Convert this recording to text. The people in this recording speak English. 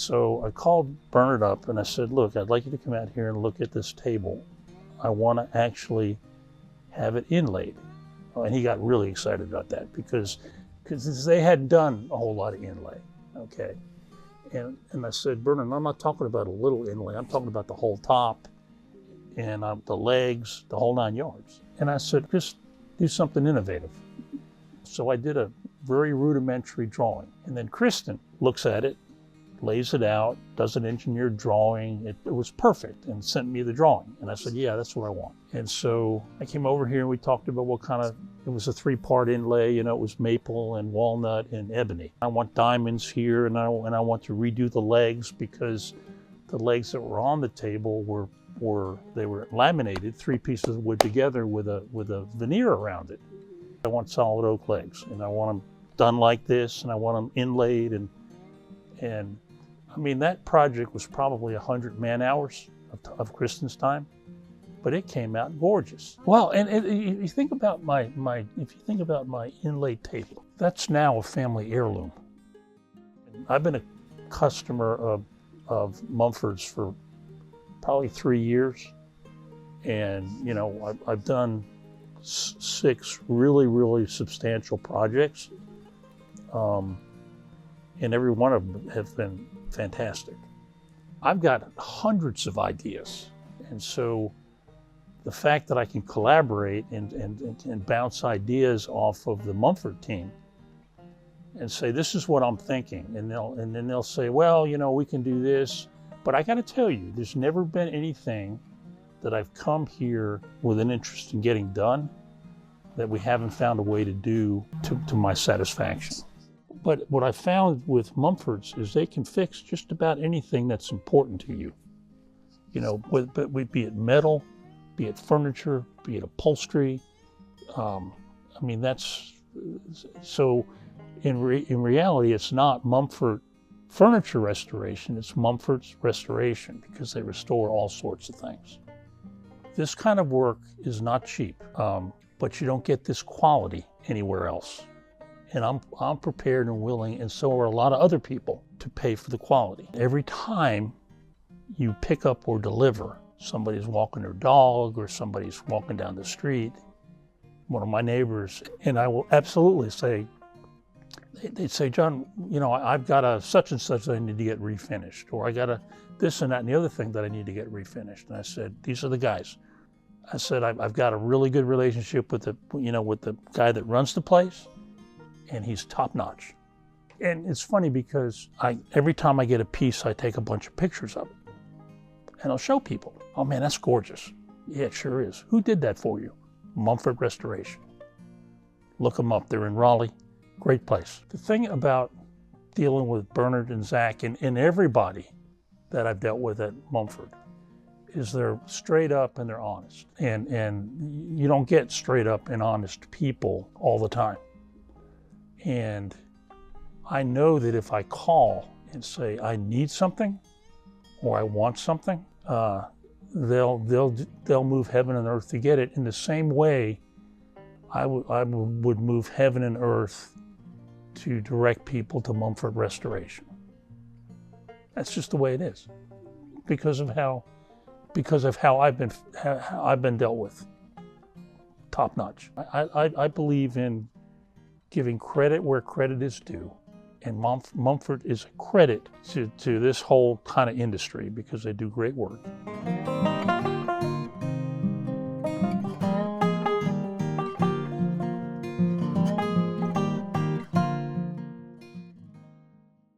So I called Bernard up and I said, look, I'd like you to come out here and look at this table. I want to actually have it inlaid. And he got really excited about that because they hadn't done a whole lot of inlay, okay? And I said, Bernard, I'm not talking about a little inlay. I'm talking about the whole top and the legs, the whole 9 yards. And I said, just do something innovative. So I did a very rudimentary drawing. And then Cristian looks at it, lays it out, does an engineered drawing. It was perfect and sent me the drawing. And I said, yeah, that's what I want. And so I came over here and we talked about what kind of, it was a 3-part inlay, you know, it was maple and walnut and ebony. I want diamonds here and I want to redo the legs because the legs that were on the table were laminated, 3 pieces of wood together with a veneer around it. I want solid oak legs and I want them done like this and I want them inlaid and I mean, that project was probably 100 man hours of Cristian's time, but it came out gorgeous. Well, and if you think about my inlaid table, that's now a family heirloom. I've been a customer of Mumford's for probably 3 years, and you know, I've done 6 really substantial projects, and every one of them have been fantastic. I've got hundreds of ideas, and so the fact that I can collaborate and bounce ideas off of the Mumford team and say, this is what I'm thinking, and then they'll say, well, you know, we can do this, but I got to tell you, there's never been anything that I've come here with an interest in getting done that we haven't found a way to do to my satisfaction. But what I found with Mumford's is they can fix just about anything that's important to you. You know, be it metal, be it furniture, be it upholstery. I mean, that's, so in reality, it's not Mumford Furniture Restoration, it's Mumford's Restoration because they restore all sorts of things. This kind of work is not cheap, but you don't get this quality anywhere else. And I'm prepared and willing, and so are a lot of other people, to pay for the quality. Every time you pick up or deliver, somebody's walking their dog or somebody's walking down the street, one of my neighbors, and I will absolutely say, they'd say, John, you know, I've got a such and such that I need to get refinished, or I got a this and that and the other thing that I need to get refinished. And I said, these are the guys. I said, I've got a really good relationship with the guy that runs the place, and he's top notch. And it's funny because every time I get a piece, I take a bunch of pictures of it and I'll show people. Oh man, that's gorgeous. Yeah, it sure is. Who did that for you? Mumford Restoration. Look them up, they're in Raleigh, great place. The thing about dealing with Bernard and Zach and everybody that I've dealt with at Mumford is they're straight up and they're honest. And you don't get straight up and honest people all the time. And I know that if I call and say I need something or I want something, they'll move heaven and earth to get it. In the same way, I would move heaven and earth to direct people to Mumford Restoration. That's just the way it is, because of how I've been dealt with. Top notch. I believe in giving credit where credit is due. And Mumford is a credit to this whole kind of industry because they do great work.